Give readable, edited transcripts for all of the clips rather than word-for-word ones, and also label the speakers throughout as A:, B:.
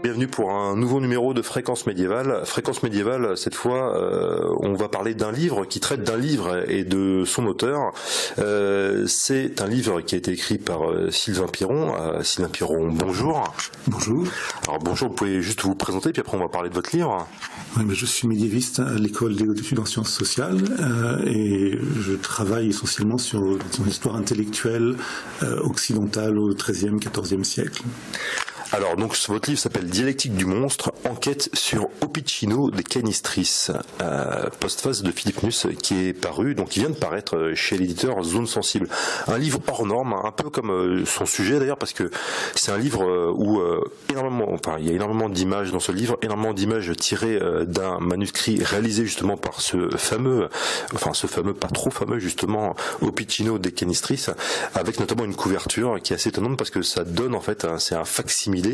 A: Bienvenue pour un nouveau numéro de Fréquence Médiévale. Fréquence Médiévale, cette fois, on va parler d'un livre qui traite d'un livre et de son auteur. C'est un livre qui a été écrit par Sylvain Piron. Sylvain Piron, bonjour.
B: Bonjour.
A: Alors bonjour, vous pouvez juste vous présenter, puis après on va parler de votre livre.
B: Oui, mais je suis médiéviste à l'école des hautes études en sciences sociales et je travaille essentiellement sur l'histoire intellectuelle occidentale au XIIIe, XIVe siècle.
A: Alors, donc, votre livre s'appelle Dialectique du monstre, enquête sur Opicino de Canistris, postface de Philippe Nuss, qui est paru, donc qui vient de paraître chez l'éditeur Zone Sensible. Un livre hors norme, un peu comme son sujet d'ailleurs, parce que c'est un livre où il y a énormément d'images dans ce livre, énormément d'images tirées d'un manuscrit réalisé justement par ce fameux, pas trop fameux justement, Opicino de Canistris, avec notamment une couverture qui est assez étonnante parce que ça donne en fait, c'est un facsimilé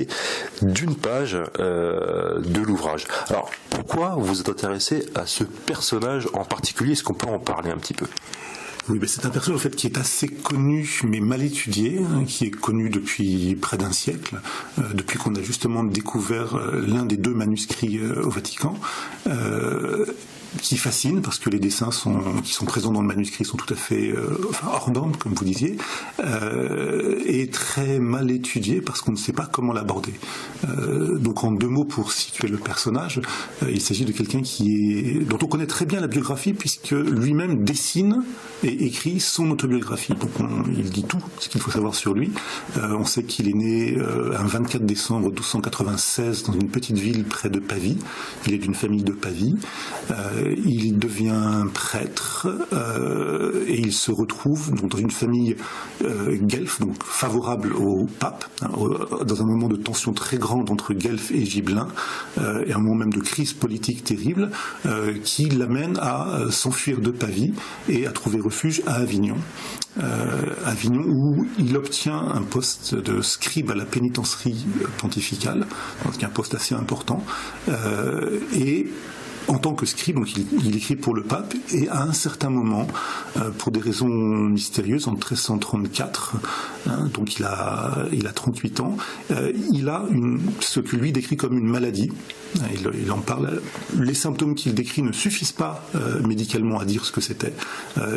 A: d'une page de l'ouvrage. Alors, pourquoi vous êtes intéressé à ce personnage en particulier? Est-ce qu'on peut en parler un petit peu?
B: Oui, mais c'est un personnage en fait qui est assez connu mais mal étudié, qui est connu depuis près d'un siècle, depuis qu'on a justement découvert l'un des deux manuscrits au Vatican. Qui fascine parce que les dessins qui sont présents dans le manuscrit sont tout à fait hors normes, comme vous disiez, et très mal étudiés parce qu'on ne sait pas comment l'aborder. Donc en deux mots pour situer le personnage, il s'agit de quelqu'un dont on connaît très bien la biographie puisque lui-même dessine et écrit son autobiographie. Donc il dit tout ce qu'il faut savoir sur lui. On sait qu'il est né un 24 décembre 1296 dans une petite ville près de Pavie. Il est d'une famille de Pavie. Il devient prêtre et il se retrouve donc, dans une famille guelfe, donc favorable au pape, dans un moment de tension très grande entre guelfes et gibelins, et un moment même de crise politique terrible, qui l'amène à s'enfuir de Pavie et à trouver refuge à Avignon. Avignon où il obtient un poste de scribe à la pénitencerie pontificale, donc un poste assez important, et en tant que scribe, donc il écrit pour le pape, et à un certain moment, pour des raisons mystérieuses, en 1334, donc il a 38 ans, il a ce que lui décrit comme une maladie. Il en parle. Les symptômes qu'il décrit ne suffisent pas médicalement à dire ce que c'était.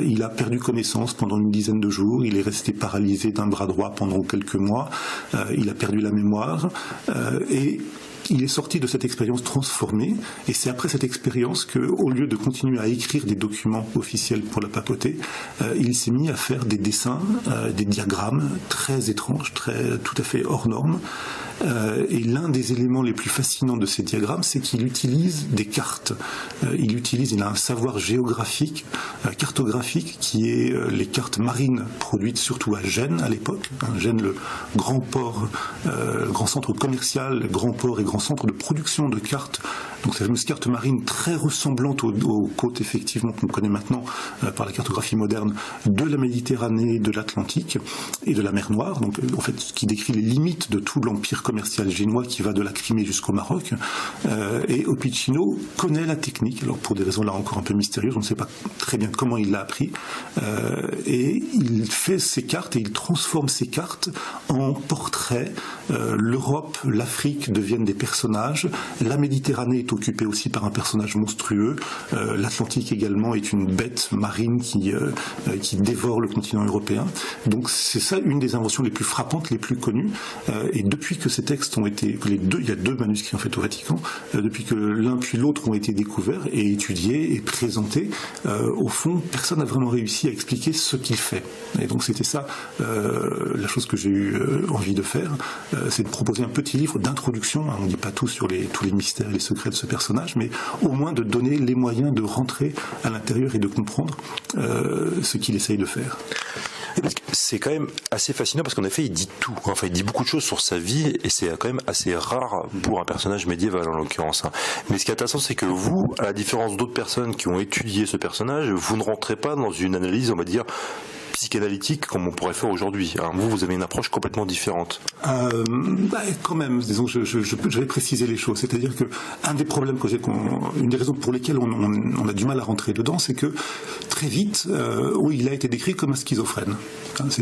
B: Il a perdu connaissance pendant une dizaine de jours, il est resté paralysé d'un bras droit pendant quelques mois, il a perdu la mémoire, et il est sorti de cette expérience transformée, et c'est après cette expérience qu'au lieu de continuer à écrire des documents officiels pour la papauté, il s'est mis à faire des dessins, des diagrammes très étranges, tout à fait hors normes. Et l'un des éléments les plus fascinants de ces diagrammes, c'est qu'il utilise des cartes. Il a un savoir géographique, cartographique, qui est les cartes marines produites surtout à Gênes à l'époque. Gênes, le grand port, grand centre commercial, grand port et grand centre de production de cartes. Donc ces fameuses cartes marines très ressemblantes aux côtes effectivement qu'on connaît maintenant par la cartographie moderne de la Méditerranée, de l'Atlantique et de la mer Noire. Donc en fait, ce qui décrit les limites de tout l'empire commercial génois qui va de la Crimée jusqu'au Maroc. Et Opicino connaît la technique, alors pour des raisons là encore un peu mystérieuses, on ne sait pas très bien comment il l'a appris, et il fait ces cartes et il transforme ces cartes en portraits. L'Europe, l'Afrique deviennent des personnages, la Méditerranée est occupée aussi par un personnage monstrueux, l'Atlantique également est une bête marine qui dévore le continent européen. Donc c'est ça une des inventions les plus frappantes, les plus connues, et depuis que ces textes ont été, il y a deux manuscrits en fait au Vatican, depuis que l'un puis l'autre ont été découverts et étudiés et présentés, au fond personne n'a vraiment réussi à expliquer ce qu'il fait. Et donc c'était ça la chose que j'ai eu envie de faire, c'est de proposer un petit livre d'introduction, on ne dit pas tout sur tous les mystères et les secrets de ce personnage, mais au moins de donner les moyens de rentrer à l'intérieur et de comprendre ce qu'il essaye de faire.
A: C'est quand même assez fascinant parce qu'en effet il dit tout, enfin il dit beaucoup de choses sur sa vie et c'est quand même assez rare pour un personnage médiéval en l'occurrence. Mais ce qui est intéressant c'est que vous, à la différence d'autres personnes qui ont étudié ce personnage, vous ne rentrez pas dans une analyse on va dire psychanalytique comme on pourrait faire aujourd'hui. Vous avez une approche complètement différente.
B: Quand même, disons, je vais préciser les choses. C'est-à-dire que un des problèmes que une des raisons pour lesquelles on a du mal à rentrer dedans, c'est que très vite, il a été décrit comme un schizophrène.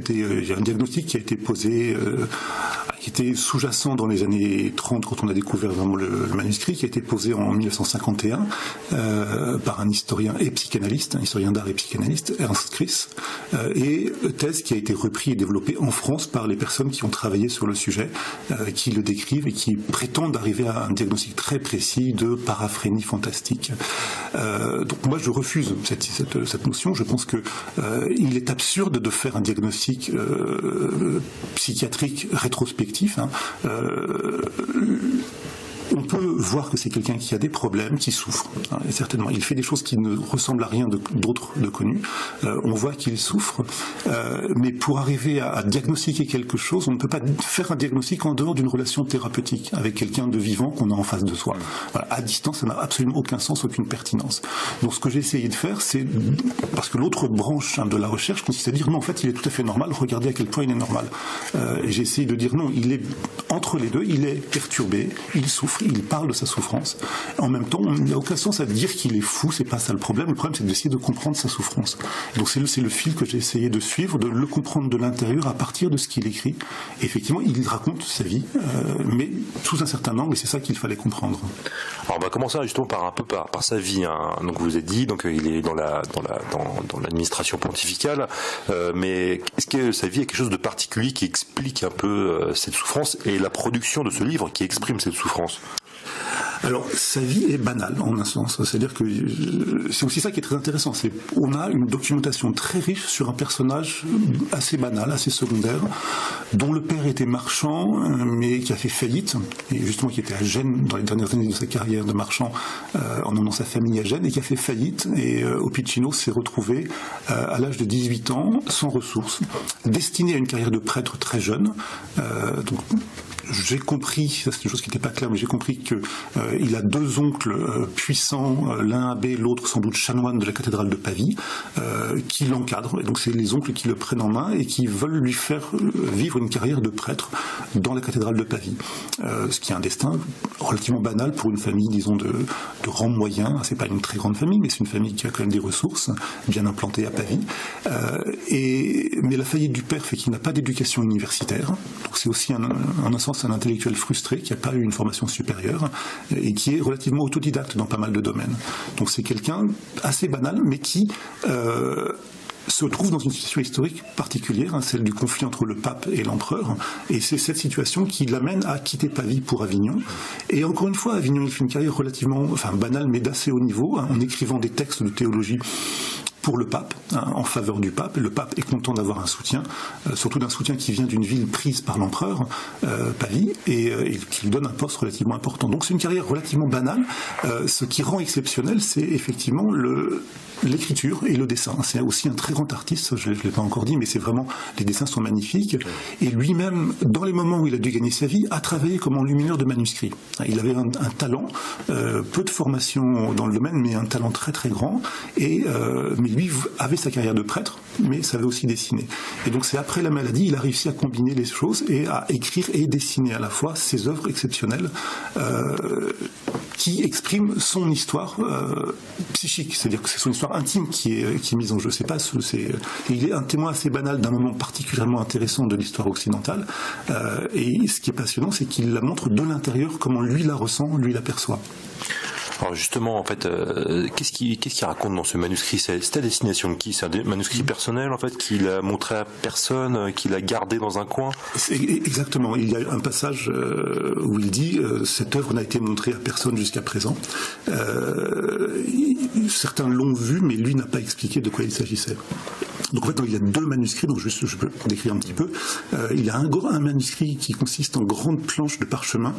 B: Il y a un diagnostic qui a été posé qui était sous-jacent dans les années 30 quand on a découvert vraiment le manuscrit, qui a été posé en 1951 par un historien et psychanalyste, un historien d'art et psychanalyste, Ernst Kris, et thèse qui a été repris et développée en France par les personnes qui ont travaillé sur le sujet, qui le décrivent et qui prétendent arriver à un diagnostic très précis de paraphrénie fantastique. Donc moi je refuse cette notion. Je pense que il est absurde de faire un diagnostic psychiatrique rétrospectif. On peut voir que c'est quelqu'un qui a des problèmes, qui souffre, et certainement. Il fait des choses qui ne ressemblent à rien d'autre de connu. On voit qu'il souffre, mais pour arriver à diagnostiquer quelque chose, on ne peut pas faire un diagnostic en dehors d'une relation thérapeutique avec quelqu'un de vivant qu'on a en face de soi. Voilà. À distance, ça n'a absolument aucun sens, aucune pertinence. Donc ce que j'ai essayé de faire, c'est, parce que l'autre branche de la recherche consiste à dire non, en fait, il est tout à fait normal, regardez à quel point il est normal. Et j'ai essayé de dire non, il est entre les deux, il est perturbé, il souffre, il parle de sa souffrance. En même temps, il n'y a aucun sens à dire qu'il est fou, c'est pas ça le problème. Le problème, c'est d'essayer de comprendre sa souffrance. Et donc c'est le fil que j'ai essayé de suivre, de le comprendre de l'intérieur à partir de ce qu'il écrit. Et effectivement, il raconte sa vie, mais sous un certain angle, et c'est ça qu'il fallait comprendre.
A: Alors on va commencer justement par sa vie. Donc vous avez dit, donc il est dans l'administration pontificale, mais est-ce que sa vie a quelque chose de particulier qui explique un peu cette souffrance et la production de ce livre qui exprime cette souffrance?
B: Alors, sa vie est banale, en un sens. C'est-à-dire que c'est aussi ça qui est très intéressant. On a une documentation très riche sur un personnage assez banal, assez secondaire, dont le père était marchand, mais qui a fait faillite, et justement qui était à Gênes dans les dernières années de sa carrière de marchand, en emmenant sa famille à Gênes, et qui a fait faillite. Et Opicino s'est retrouvé à l'âge de 18 ans, sans ressources, destiné à une carrière de prêtre très jeune. Donc, j'ai compris, ça c'est une chose qui n'était pas claire, mais j'ai compris qu'il a deux oncles puissants, l'un abbé, l'autre sans doute chanoine de la cathédrale de Pavie, qui l'encadrent. Et donc c'est les oncles qui le prennent en main et qui veulent lui faire vivre une carrière de prêtre dans la cathédrale de Pavie. Ce qui est un destin relativement banal pour une famille, disons, de rang moyen. C'est pas une très grande famille, mais c'est une famille qui a quand même des ressources, bien implantée à Pavie. Mais la faillite du père fait qu'il n'a pas d'éducation universitaire. Donc c'est aussi en un sens un intellectuel frustré qui n'a pas eu une formation supérieure et qui est relativement autodidacte dans pas mal de domaines. Donc c'est quelqu'un assez banal, mais qui se trouve dans une situation historique particulière, celle du conflit entre le pape et l'empereur, et c'est cette situation qui l'amène à quitter Pavie pour Avignon. Et encore une fois, Avignon, il fait une carrière relativement, banale, mais d'assez haut niveau, en écrivant des textes de théologie pour le pape, en faveur du pape. Et le pape est content d'avoir un soutien, surtout d'un soutien qui vient d'une ville prise par l'empereur, Pavie, et qui lui donne un poste relativement important. Donc c'est une carrière relativement banale. Ce qui rend exceptionnel, c'est effectivement l'écriture et le dessin. C'est aussi un très grand artiste, je ne l'ai pas encore dit, mais c'est vraiment, les dessins sont magnifiques. Et lui-même, dans les moments où il a dû gagner sa vie, a travaillé comme enlumineur de manuscrits. Il avait un talent, peu de formation dans le domaine, mais un talent très très grand. Mais lui avait sa carrière de prêtre, mais savait aussi dessiner. Et donc c'est après la maladie, il a réussi à combiner les choses et à écrire et dessiner à la fois ses œuvres exceptionnelles qui expriment son histoire psychique. C'est-à-dire que c'est son histoire intime qui est mise en jeu. Il est un témoin assez banal d'un moment particulièrement intéressant de l'histoire occidentale. Et ce qui est passionnant, c'est qu'il la montre de l'intérieur, comment lui la ressent, lui la perçoit.
A: Alors justement, en fait, qu'est-ce qu'il raconte dans ce manuscrit? C'est à destination de qui? C'est un manuscrit personnel, en fait, qu'il a montré à personne, qu'il a gardé dans un coin?
B: Exactement. Il y a un passage où il dit cette œuvre n'a été montrée à personne jusqu'à présent. Certains l'ont vu, mais lui n'a pas expliqué de quoi il s'agissait. Donc en fait, il y a deux manuscrits, donc je peux décrire un petit peu. Il y a un manuscrit qui consiste en grandes planches de parchemin,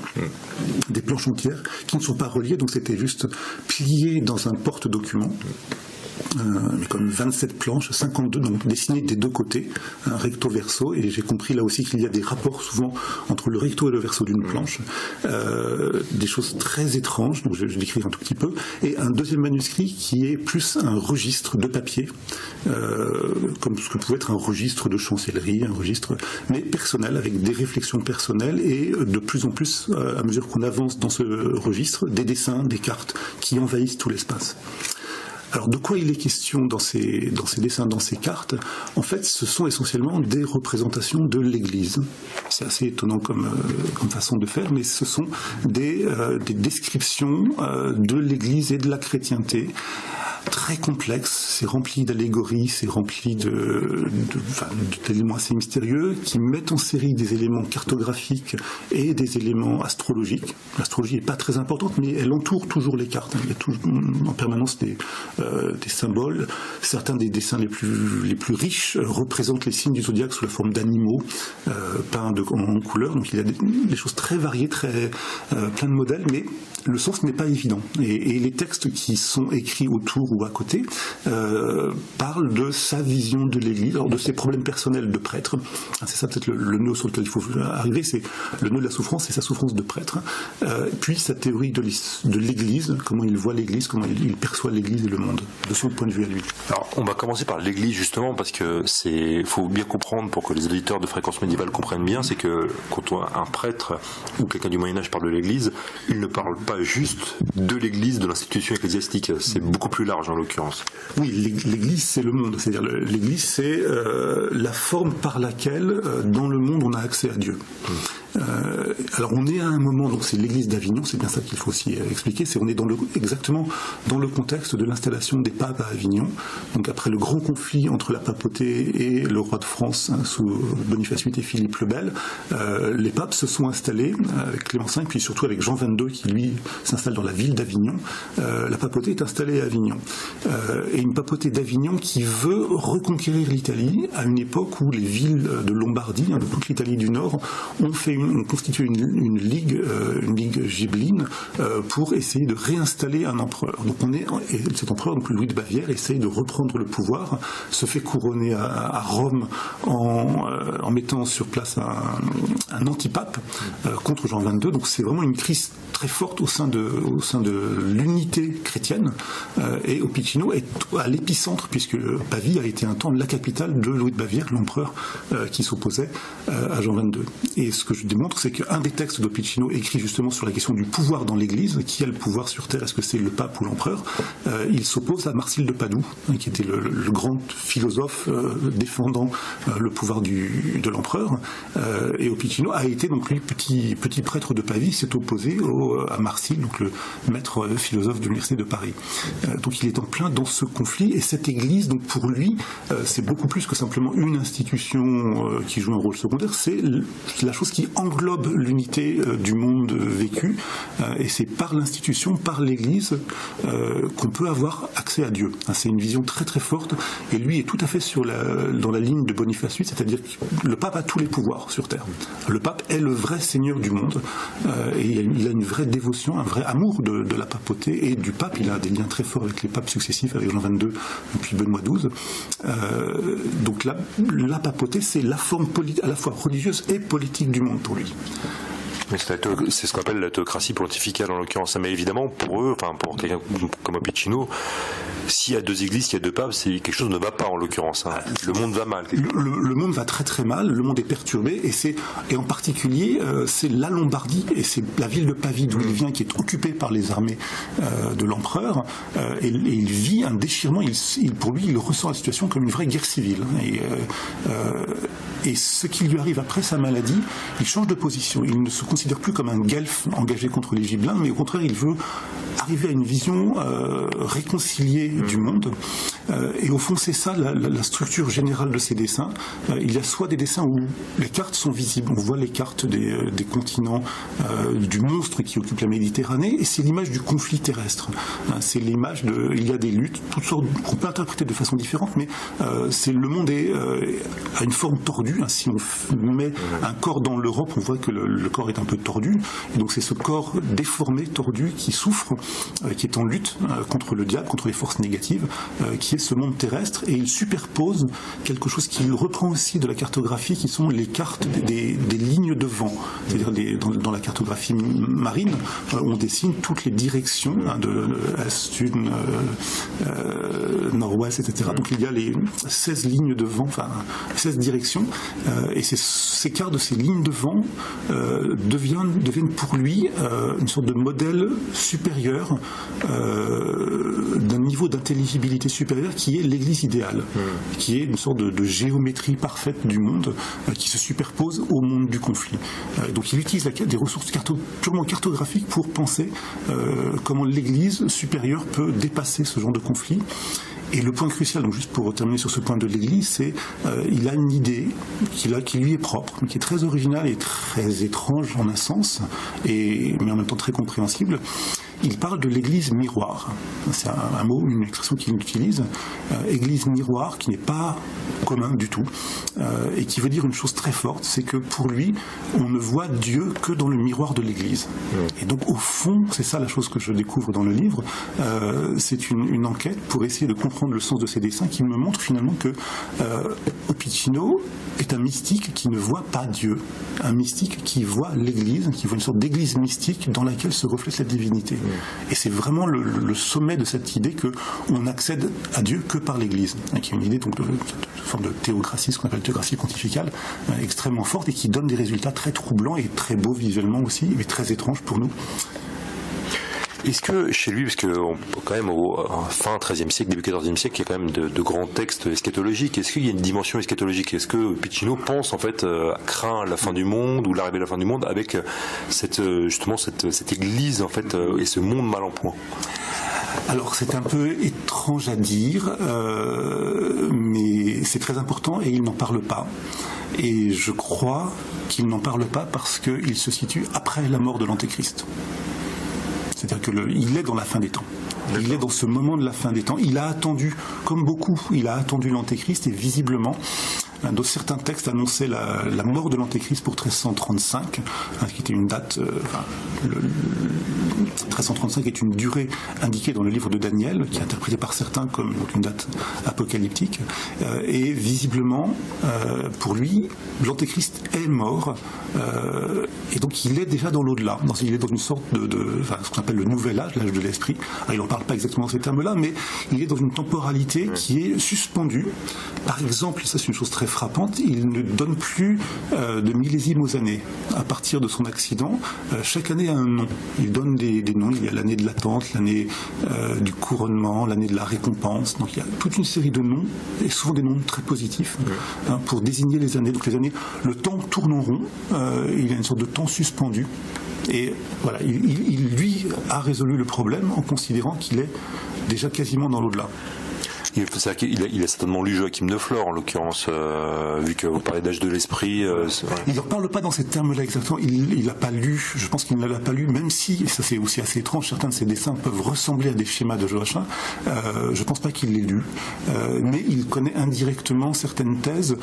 B: des planches entières, qui ne sont pas reliées, donc c'était juste plié dans un porte-document. Mais comme 27 planches, 52 donc dessinées des deux côtés, un recto verso, et j'ai compris là aussi qu'il y a des rapports souvent entre le recto et le verso d'une planche, des choses très étranges, donc je vais décrire un tout petit peu, et un deuxième manuscrit qui est plus un registre de papier, comme ce que pouvait être un registre de chancellerie, un registre, mais personnel, avec des réflexions personnelles, et de plus en plus, à mesure qu'on avance dans ce registre, des dessins, des cartes qui envahissent tout l'espace. Alors de quoi il est question dans ces dessins, dans ces cartes? En fait, ce sont essentiellement des représentations de l'Église. C'est assez étonnant comme façon de faire, mais ce sont des descriptions de l'Église et de la chrétienté. Très complexe, c'est rempli d'allégories, c'est rempli d'éléments assez mystérieux qui mettent en série des éléments cartographiques et des éléments astrologiques. L'astrologie n'est pas très importante, mais elle entoure toujours les cartes. Il y a toujours en permanence des symboles. Certains des dessins les plus riches représentent les signes du zodiaque sous la forme d'animaux peints en couleur. Donc il y a des choses très variées, plein de modèles, mais le sens n'est pas évident. Et les textes qui sont écrits autour ou à côté parlent de sa vision de l'Église, alors de ses problèmes personnels de prêtre. C'est ça peut-être le nœud sur lequel il faut arriver, c'est le nœud de la souffrance, c'est sa souffrance de prêtre. Puis sa théorie de l'Église, comment il voit l'Église, comment il perçoit l'Église et le monde, de son point de vue à lui.
A: Alors on va commencer par l'Église justement, parce que faut bien comprendre, pour que les auditeurs de Fréquence Médiévale comprennent bien, c'est que quand un prêtre ou quelqu'un du Moyen-Âge parle de l'Église, il ne parle pas juste de l'Église, de l'institution ecclésiastique, c'est beaucoup plus large en l'occurrence.
B: Oui, l'Église c'est le monde, c'est-à-dire l'Église c'est la forme par laquelle dans le monde on a accès à Dieu. Alors on est à un moment, donc c'est l'Église d'Avignon, c'est bien ça qu'il faut aussi expliquer, on est exactement dans le contexte de l'installation des papes à Avignon, donc après le grand conflit entre la papauté et le roi de France sous Boniface VIII et Philippe le Bel, les papes se sont installés avec Clément V, puis surtout avec Jean XXII qui lui s'installe dans la ville d'Avignon. La papauté est installée à Avignon, et une papauté d'Avignon qui veut reconquérir l'Italie à une époque où les villes de Lombardie, de toute l'Italie du Nord, ont constitué une ligue gibelline pour essayer de réinstaller un empereur. Donc et cet empereur, donc Louis de Bavière, essaye de reprendre le pouvoir, se fait couronner à Rome en mettant sur place un antipape contre Jean XXII. Donc c'est vraiment une crise très forte au sein de l'unité chrétienne, et Opicino est à l'épicentre, puisque Pavie a été un temps la capitale de Louis de Bavière, l'empereur qui s'opposait à Jean XXII. Et ce que je démontre, c'est qu'un des textes d'Opicino écrit justement sur la question du pouvoir dans l'Église, qui a le pouvoir sur terre, est-ce que c'est le pape ou l'empereur, il s'oppose à Marsile de Padoue, qui était le grand philosophe défendant le pouvoir de l'empereur, et Opicino a été donc lui petit prêtre de Pavie, s'est opposé à Marsile, donc le maître philosophe de l'Université de Paris. Donc il est en plein dans ce conflit, et cette Église, donc pour lui, c'est beaucoup plus que simplement une institution qui joue un rôle secondaire, c'est la chose qui englobe l'unité du monde vécu, et c'est par l'institution, par l'Église, qu'on peut avoir accès à Dieu. C'est une vision très très forte, et lui est tout à fait dans la ligne de Boniface VIII, c'est-à-dire que le pape a tous les pouvoirs sur terre. Le pape est le vrai seigneur du monde, et il a une vraie dévotion, un vrai amour de la papauté et du pape. Il a des liens très forts avec les papes successifs, avec Jean XXII et puis Benoît XII. Donc la papauté, c'est la forme à la fois religieuse et politique du monde pour lui.
A: C'est ce qu'on appelle la théocratie pontificale en l'occurrence. Mais évidemment, pour eux, enfin pour quelqu'un comme Opicino, s'il y a deux églises, s'il y a deux papes, c'est quelque chose ne va pas en l'occurrence. Le monde va mal.
B: Le monde va très très mal, le monde est perturbé, et en particulier, c'est la Lombardie, et c'est la ville de Pavie d'où il vient, qui est occupée par les armées de l'empereur, et il vit un déchirement. Pour lui, il ressent la situation comme une vraie guerre civile. Et ce qui lui arrive après sa maladie, il change de position. Il ne se considère plus comme un guelfe engagé contre les Gibelins, mais au contraire, il veut arriver à une vision réconciliée du monde. Et au fond, c'est ça la structure générale de ces dessins. Il y a soit des dessins où les cartes sont visibles, on voit les cartes des continents, du monstre qui occupe la Méditerranée, et c'est l'image du conflit terrestre. C'est l'image il y a des luttes, toutes sortes qu'on peut interpréter de façon différente, mais le monde a une forme tordue. Si on met un corps dans l'Europe, on voit que le corps est un peu tordu. Et donc c'est ce corps déformé, tordu, qui souffre, qui est en lutte contre le diable, contre les forces négatives, qui est ce monde terrestre. Et il superpose quelque chose qu'il reprend aussi de la cartographie, qui sont les cartes des lignes de vent. C'est-à-dire dans la cartographie marine, on dessine toutes les directions de est, sud, nord-ouest, etc. Donc il y a les 16 lignes de vent, enfin 16 directions. Et ces quarts de ces lignes de vent deviennent pour lui une sorte de modèle supérieur supérieur, d'un niveau d'intelligibilité supérieur qui est l'Église idéale, qui est une sorte de géométrie parfaite du monde qui se superpose au monde du conflit. Donc il utilise des ressources purement cartographiques pour penser comment l'Église supérieure peut dépasser ce genre de conflit. Et le point crucial, donc juste pour terminer sur ce point de l'Église, c'est il a une idée qui lui est propre, mais qui est très originale et très étrange en un sens, mais en même temps très compréhensible. Il parle de l'église miroir. C'est un mot, une expression qu'il utilise. Église miroir qui n'est pas commun du tout et qui veut dire une chose très forte, c'est que pour lui, on ne voit Dieu que dans le miroir de l'église. Et donc au fond, c'est ça la chose que je découvre dans le livre, c'est une enquête pour essayer de comprendre le sens de ses dessins qui me montre finalement que Opicino est un mystique qui ne voit pas Dieu, un mystique qui voit l'église, qui voit une sorte d'église mystique dans laquelle se reflète la divinité. Et c'est vraiment le sommet de cette idée qu'on accède à Dieu que par l'Église, qui est une idée donc de forme de théocratie, ce qu'on appelle théocratie pontificale, extrêmement forte et qui donne des résultats très troublants et très beaux visuellement aussi, mais très étranges pour nous.
A: Est-ce que chez lui, parce que quand même au fin XIIIe siècle, début XIVe siècle, il y a quand même de grands textes eschatologiques. Est-ce qu'il y a une dimension eschatologique? Est-ce que Opicino pense en fait craint la fin du monde ou l'arrivée de la fin du monde avec cette église en fait et ce monde mal en point?
B: Alors c'est un peu étrange à dire, mais c'est très important et il n'en parle pas. Et je crois qu'il n'en parle pas parce qu'il se situe après la mort de l'Antéchrist. C'est-à-dire qu'il est dans la fin des temps. Il est dans ce moment de la fin des temps. Il a attendu, comme beaucoup, il a attendu l'Antéchrist et visiblement, dans certains textes annonçaient la mort de l'Antéchrist pour 1335, qui était une date. 1335 est une durée indiquée dans le livre de Daniel, qui est interprétée par certains comme une date apocalyptique. Et visiblement, pour lui, l'Antéchrist est mort. Et donc il est déjà dans l'au-delà. Il est dans une sorte ce qu'on appelle le nouvel âge, l'âge de l'esprit. Alors, il n'en parle pas exactement dans ces termes-là, mais il est dans une temporalité qui est suspendue. Par exemple, ça c'est une chose très frappante, il ne donne plus de millésime aux années. À partir de son accident, chaque année a un nom. Il donne des noms. Il y a l'année de l'attente, l'année du couronnement, l'année de la récompense. Donc il y a toute une série de noms, et souvent des noms très positifs, pour désigner les années. Donc les années, le temps tourne en rond, il y a une sorte de temps suspendu. Et voilà, il lui a résolu le problème en considérant qu'il est déjà quasiment dans l'au-delà.
A: Il a certainement lu Joachim de Flore, en l'occurrence, vu que vous parlez d'âge de l'esprit.
B: Il n'en parle pas dans ces termes-là exactement. Il n'a pas lu, je pense qu'il ne l'a pas lu, même si, et ça c'est aussi assez étrange, certains de ses dessins peuvent ressembler à des schémas de Joachim. Je ne pense pas qu'il l'ait lu, mais il connaît indirectement certaines thèses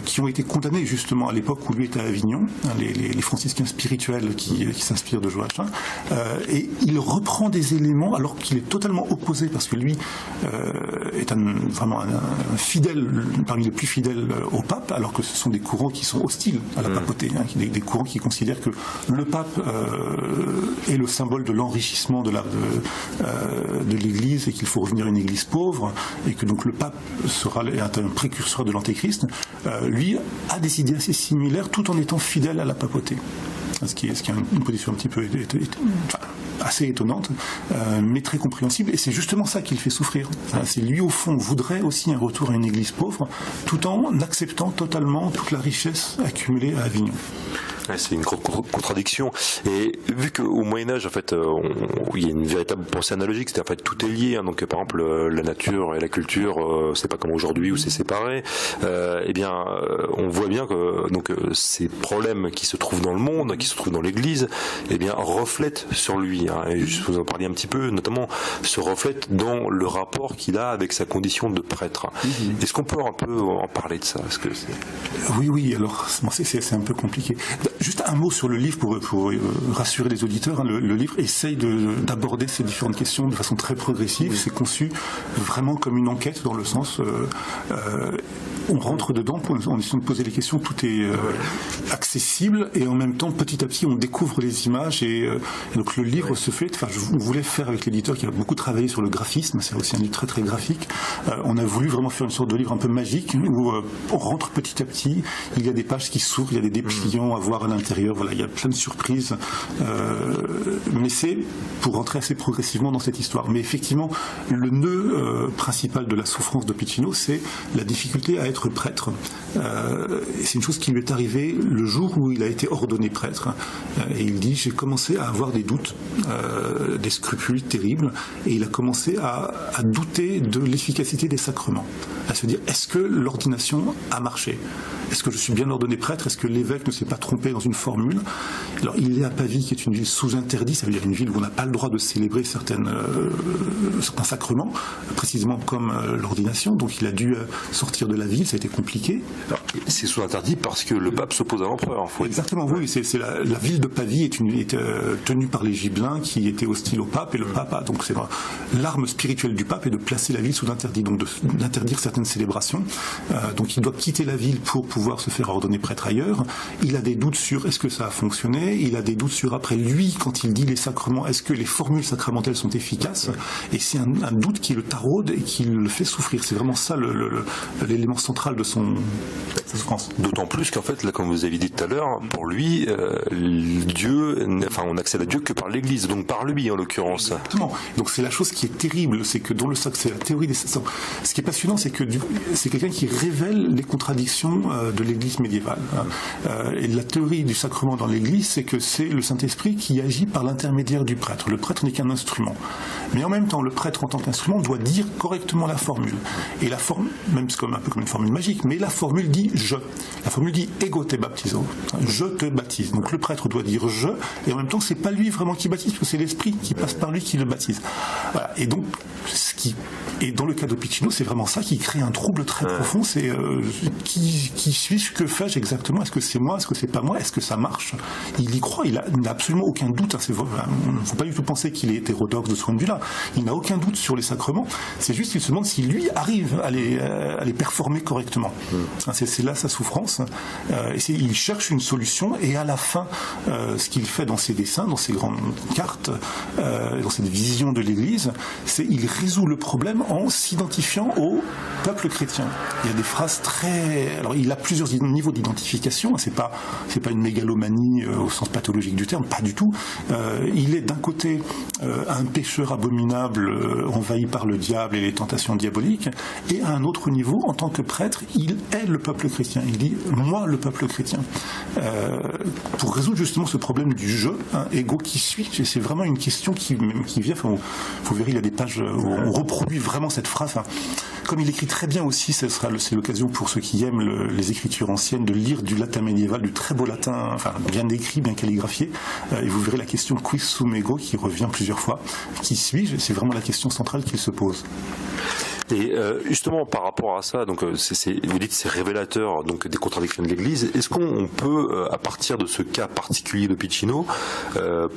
B: qui ont été condamnées justement à l'époque où lui était à Avignon, les franciscains spirituels qui s'inspirent de Joachim, et il reprend des éléments alors qu'il est totalement opposé, parce que lui est vraiment un fidèle, parmi les plus fidèles au pape, alors que ce sont des courants qui sont hostiles à la papauté, des courants qui considèrent que le pape est le symbole de l'enrichissement de l'Église et qu'il faut revenir à une Église pauvre et que donc le pape est un précurseur de l'Antéchrist. Lui a des idées assez similaires tout en étant fidèle à la papauté. Ce qui est une position un petit peu assez étonnante, mais très compréhensible, et c'est justement ça qui le fait souffrir. C'est lui, au fond, voudrait aussi un retour à une église pauvre, tout en acceptant totalement toute la richesse accumulée à Avignon.
A: Ouais, c'est une grande contradiction. Et vu qu'au Moyen-Âge, en fait, il y a une véritable pensée analogique, c'est-à-dire en fait tout est lié. Donc, par exemple, la nature et la culture, c'est pas comme aujourd'hui où c'est séparé. On voit bien que ces problèmes qui se trouvent dans le monde, qui se trouvent dans l'Église, reflètent sur lui. Et vous en parliez un petit peu, notamment, se reflètent dans le rapport qu'il a avec sa condition de prêtre. Est-ce qu'on peut un peu en parler de ça?
B: Oui. Alors, c'est un peu compliqué. Juste un mot sur le livre pour rassurer les auditeurs. Le livre essaye d'aborder ces différentes questions de façon très progressive. C'est conçu vraiment comme une enquête dans le sens on rentre dedans en essayant de poser les questions. Tout est accessible et en même temps petit à petit on découvre les images et donc le livre se fait. Enfin, je voulais faire avec l'éditeur qui a beaucoup travaillé sur le graphisme. C'est aussi un livre très très graphique. On a voulu vraiment faire une sorte de livre un peu magique où on rentre petit à petit. Il y a des pages qui s'ouvrent, il y a des dépliants à voir à l'intérieur. Voilà, il y a plein de surprises, mais c'est pour rentrer assez progressivement dans cette histoire. Mais effectivement, le nœud principal de la souffrance de Piccinno, c'est la difficulté à être prêtre. Et c'est une chose qui lui est arrivée le jour où il a été ordonné prêtre. Et il dit, j'ai commencé à avoir des doutes, des scrupules terribles, et il a commencé à douter de l'efficacité des sacrements, à se dire, est-ce que l'ordination a marché ? Est-ce que je suis bien ordonné prêtre ? Est-ce que l'évêque ne s'est pas trompé dans une formule ? Alors, il est à Pavie, qui est une ville sous interdit, ça veut dire une ville où on n'a pas le droit de célébrer certains sacrements, précisément comme l'ordination. Donc, il a dû sortir de la ville, ça a été compliqué.
A: Alors, c'est sous interdit parce que le pape s'oppose à l'empereur.
B: Exactement, oui. C'est la ville de Pavie est tenue par les Gibelins qui étaient hostiles au pape, et le pape a, donc c'est l'arme spirituelle du pape est de placer la ville sous interdit, donc d'interdire certaines célébrations. Donc, il doit quitter la ville pour pouvoir se faire ordonner prêtre ailleurs. Il a des doutes sur est-ce que ça a fonctionné, il a des doutes sur après lui, quand il dit les sacrements, est-ce que les formules sacramentelles sont efficaces, et c'est un doute qui le taraude et qui le fait souffrir. C'est vraiment ça l'élément central de sa souffrance.
A: D'autant plus qu'en fait, là, comme vous avez dit tout à l'heure, pour lui, on accède à Dieu que par l'Église, donc par lui en l'occurrence.
B: Exactement. Donc c'est la chose qui est terrible, c'est que dans le sacre, c'est la théorie des sacrements. Ce qui est passionnant, c'est que c'est quelqu'un qui révèle les contradictions de l'Église médiévale. Et la théorie du sacrement dans l'Église, c'est que c'est le Saint-Esprit qui agit par l'intermédiaire du prêtre. Le prêtre n'est qu'un instrument. Mais en même temps, le prêtre en tant qu'instrument doit dire correctement la formule. Et la formule, même c'est un peu comme une formule magique, mais la formule dit je. La formule dit ego te baptizo. Je te baptise. Donc le prêtre doit dire je, et en même temps, c'est pas lui vraiment qui baptise, parce que c'est l'Esprit qui passe par lui qui le baptise. Voilà. Et donc, et dans le cas de Piccinno, c'est vraiment ça qui crée un trouble très profond. C'est qui suis-je, que fais-je exactement ? Est-ce que c'est moi ? Est-ce que c'est pas moi ? Est-ce que ça marche ? Il y croit, il n'a absolument aucun doute. Il ne faut pas du tout penser qu'il est hétérodoxe de ce point de vue-là. Il n'a aucun doute sur les sacrements. C'est juste qu'il se demande si lui arrive à les performer correctement. C'est là sa souffrance. Il cherche une solution, et à la fin, ce qu'il fait dans ses dessins, dans ses grandes cartes, dans cette vision de l'Église, c'est il résout le problème en s'identifiant au peuple chrétien. Il y a des phrases alors il a plusieurs niveaux d'identification, c'est pas une mégalomanie au sens pathologique du terme, pas du tout. Il est d'un côté un pécheur abominable envahi par le diable et les tentations diaboliques, et à un autre niveau, en tant que prêtre, il est le peuple chrétien. Il dit moi le peuple chrétien. Pour résoudre justement ce problème du je, ego qui suis, c'est vraiment une question qui vient. Vous verrez, il y a des pages où on reproduit vraiment cette phrase. Comme il écrit très bien aussi, c'est l'occasion pour ceux qui aiment les écritures anciennes de lire du latin médiéval, du très beau latin, bien écrit, bien calligraphié, et vous verrez la question quis sum ego qui revient plusieurs fois. Qui suis-je ? C'est vraiment la question centrale qu'il se pose.
A: Et justement par rapport à ça, donc vous dites c'est révélateur donc des contradictions de l'Église. Est-ce qu'on peut, à partir de ce cas particulier de Piccinno,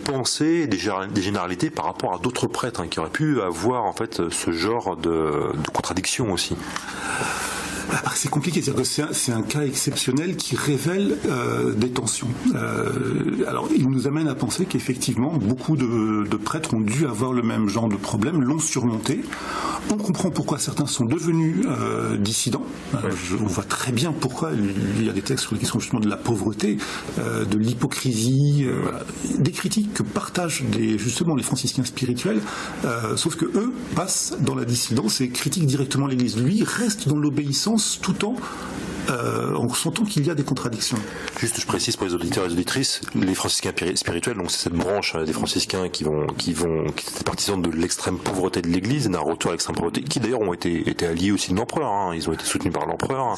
A: penser des généralités par rapport à d'autres prêtres qui auraient pu avoir en fait ce genre de contradiction aussi?
B: C'est compliqué, c'est-à-dire que c'est un cas exceptionnel qui révèle des tensions. Alors, il nous amène à penser qu'effectivement, beaucoup de prêtres ont dû avoir le même genre de problème, l'ont surmonté. On comprend pourquoi certains sont devenus dissidents. On voit très bien pourquoi. Il y a des textes sur les questions justement de la pauvreté, de l'hypocrisie, des critiques que partagent justement les franciscains spirituels, sauf que eux passent dans la dissidence et critiquent directement l'Église. Lui reste dans l'obéissance tout en sentant qu'il y a des contradictions.
A: Juste, je précise pour les auditeurs et les auditrices, les franciscains spirituels, donc c'est cette branche des franciscains qui étaient partisans de l'extrême pauvreté de l'Église, d'un retour à l'extrême pauvreté, qui d'ailleurs ont été alliés aussi de l'empereur. Ils ont été soutenus par l'empereur.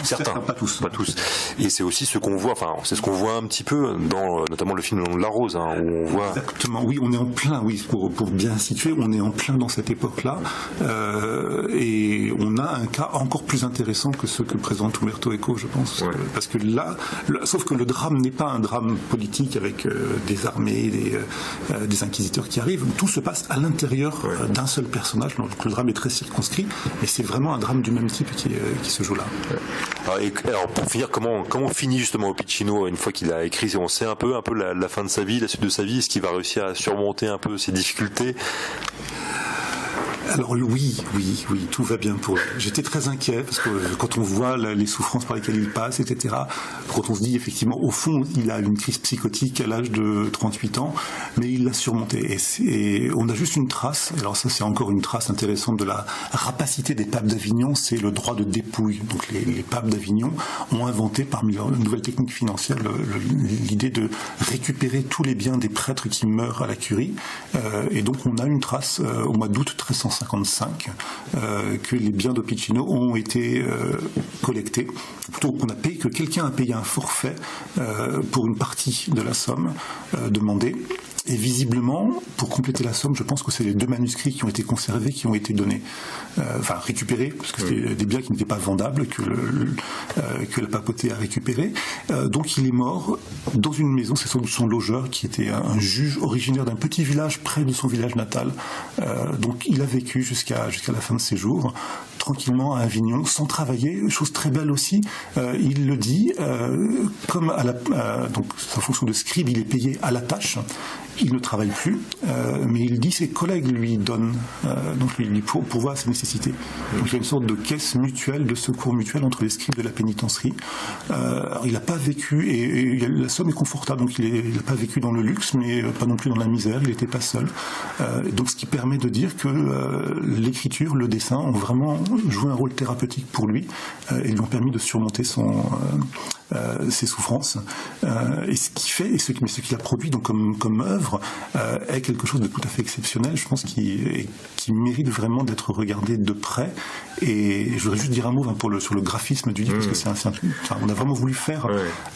B: Certains, pas tous.
A: Pas tous. Et c'est aussi ce qu'on voit. C'est ce qu'on voit un petit peu dans notamment le film Le Nom de la Rose, où on voit.
B: Exactement. Oui, on est en plein. Oui, pour bien situer, on est en plein dans cette époque-là, et on a un cas encore plus intéressant que ce que présente Umberto Eco, je pense, parce que là, sauf que le drame n'est pas un drame politique avec des armées, des inquisiteurs qui arrivent. Tout se passe à l'intérieur d'un seul personnage. Donc le drame est très circonscrit, et c'est vraiment un drame du même type qui se joue là.
A: Alors pour finir, comment finit justement Piccinno une fois qu'il a écrit? On sait un peu la fin de sa vie, la suite de sa vie. Est-ce qu'il va réussir à surmonter un peu ses difficultés?
B: Alors oui, tout va bien pour lui. J'étais très inquiet parce que quand on voit les souffrances par lesquelles il passe, etc., quand on se dit effectivement, au fond, il a une crise psychotique à l'âge de 38 ans, mais il l'a surmonté. Et on a juste une trace, alors ça c'est encore une trace intéressante de la rapacité des papes d'Avignon, c'est le droit de dépouille. Donc les papes d'Avignon ont inventé parmi leurs nouvelles techniques financières l'idée de récupérer tous les biens des prêtres qui meurent à la curie. Et donc on a une trace au mois d'août 1355 que les biens d'Opicino ont été collectés. Plutôt que quelqu'un a payé un forfait pour une partie de la somme demandée. Et visiblement, pour compléter la somme, je pense que c'est les 2 manuscrits qui ont été conservés, qui ont été donnés, récupérés, parce que c'était des biens qui n'étaient pas vendables, que la papauté a récupéré. Donc il est mort dans une maison, c'est son logeur, qui était un juge originaire d'un petit village près de son village natal. Donc il a vécu jusqu'à la fin de ses jours, tranquillement à Avignon, sans travailler, chose très belle aussi. Il le dit, comme donc sa fonction de scribe, il est payé à la tâche. Il ne travaille plus, mais il dit ses collègues lui donnent, donc il dit pour pouvoir ses nécessités. Donc il y a une sorte de caisse mutuelle, de secours mutuel entre les scribes de la pénitencerie. Alors il n'a pas vécu, et la somme est confortable, donc il n'a pas vécu dans le luxe, mais pas non plus dans la misère, il n'était pas seul. Donc ce qui permet de dire que l'écriture, le dessin ont vraiment joué un rôle thérapeutique pour lui, et lui ont permis de surmonter ses souffrances. Et ce qu'il fait, ce qu'il a produit donc comme œuvre, est quelque chose de tout à fait exceptionnel, je pense, qui mérite vraiment d'être regardé de près. Et je voudrais juste dire un mot sur le graphisme du livre, parce que on a vraiment voulu faire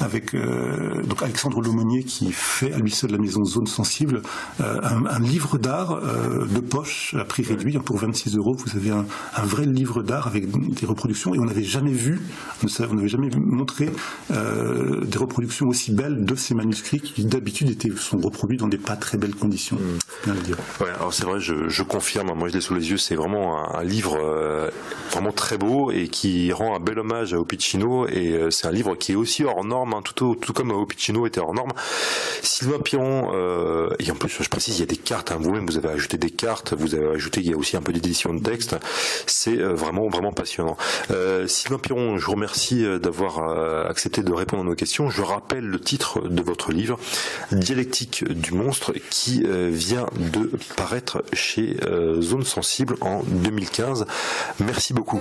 B: avec donc Alexandre Laumonier, qui fait à lui seul la maison Zone Sensible, un livre d'art de poche à prix réduit, pour 26 €. Vous avez un vrai livre d'art avec des reproductions, et on n'avait jamais montré des reproductions aussi belles de ces manuscrits qui d'habitude sont reproduits dans des pas très belles conditions. Bien le dire.
A: Ouais, alors c'est vrai, je confirme, moi je l'ai sous les yeux, c'est vraiment un livre vraiment très beau et qui rend un bel hommage à Opicino, et c'est un livre qui est aussi hors norme, tout comme Opicino était hors norme. Sylvain Piron, et en plus je précise, il y a des cartes, vous-même vous avez ajouté des cartes, il y a aussi un peu d'édition de texte, c'est vraiment passionnant. Sylvain Piron, je vous remercie d'avoir accepté de répondre à nos questions. Je rappelle le titre de votre livre, Dialectique du monstre, qui vient de paraître chez Zone Sensible en 2015. Merci beaucoup.